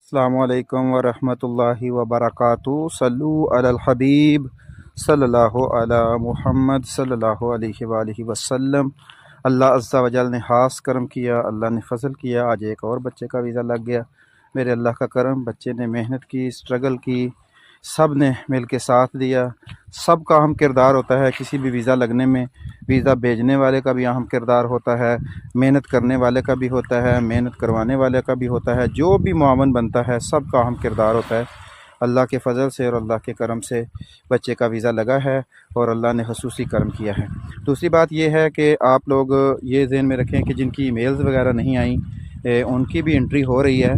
السلام علیکم ورحمۃ اللہ وبرکاتہ۔ صلو علی الحبیب صلی اللہ علی محمد صلی اللہ علیہ وآلہ وسلم۔ اللہ عز و جل نے خاص کرم کیا، اللہ نے فضل کیا، آج ایک اور بچے کا ویزا لگ گیا۔ میرے اللہ کا کرم، بچے نے محنت کی، اسٹرگل کی، سب نے مل کے ساتھ دیا۔ سب کا اہم کردار ہوتا ہے کسی بھی ویزا لگنے میں، ویزا بھیجنے والے کا بھی اہم کردار ہوتا ہے، محنت کرنے والے کا بھی ہوتا ہے، محنت کروانے والے کا بھی ہوتا ہے، جو بھی معاون بنتا ہے سب کا اہم کردار ہوتا ہے۔ اللہ کے فضل سے اور اللہ کے کرم سے بچے کا ویزا لگا ہے اور اللہ نے خصوصی کرم کیا ہے۔ دوسری بات یہ ہے کہ آپ لوگ یہ ذہن میں رکھیں کہ جن کی ای میلز وغیرہ نہیں آئیں ان کی بھی انٹری ہو رہی ہے۔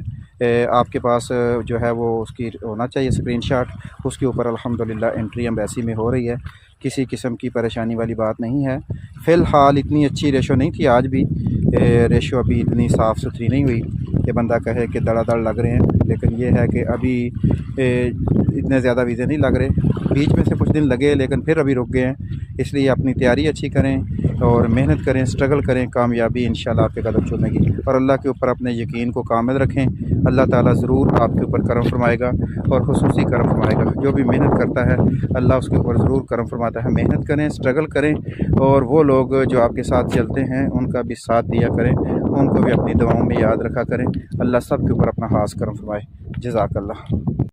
آپ کے پاس جو ہے وہ اس کی ہونا چاہیے اسکرین شاٹ، اس کے اوپر الحمدللہ انٹری ایمبیسی میں ہو رہی ہے، کسی قسم کی پریشانی والی بات نہیں ہے۔ فی الحال اتنی اچھی ریشو نہیں تھی، آج بھی ریشو ابھی اتنی صاف ستھری نہیں ہوئی کہ بندہ کہے کہ دڑا دڑ لگ رہے ہیں، لیکن یہ ہے کہ ابھی اتنے زیادہ ویزے نہیں لگ رہے، بیچ میں سے کچھ دن لگے لیکن پھر ابھی رک گئے ہیں۔ اس لیے اپنی تیاری اچھی کریں اور محنت کریں، اسٹرگل کریں، کامیابی انشاءاللہ آپ کے قدم چومے گی، اور اللہ کے اوپر اپنے یقین کو کامل رکھیں۔ اللہ تعالیٰ ضرور آپ کے اوپر کرم فرمائے گا اور خصوصی کرم فرمائے گا۔ جو بھی محنت کرتا ہے اللہ اس کے اوپر ضرور کرم فرماتا ہے۔ محنت کریں، اسٹرگل کریں، اور وہ لوگ جو آپ کے ساتھ چلتے ہیں ان کا بھی ساتھ دیا کریں، ان کو بھی اپنی دعاؤں میں یاد رکھا کریں۔ اللہ سب کے اوپر اپنا خاص کرم فرمائے۔ جزاک اللہ۔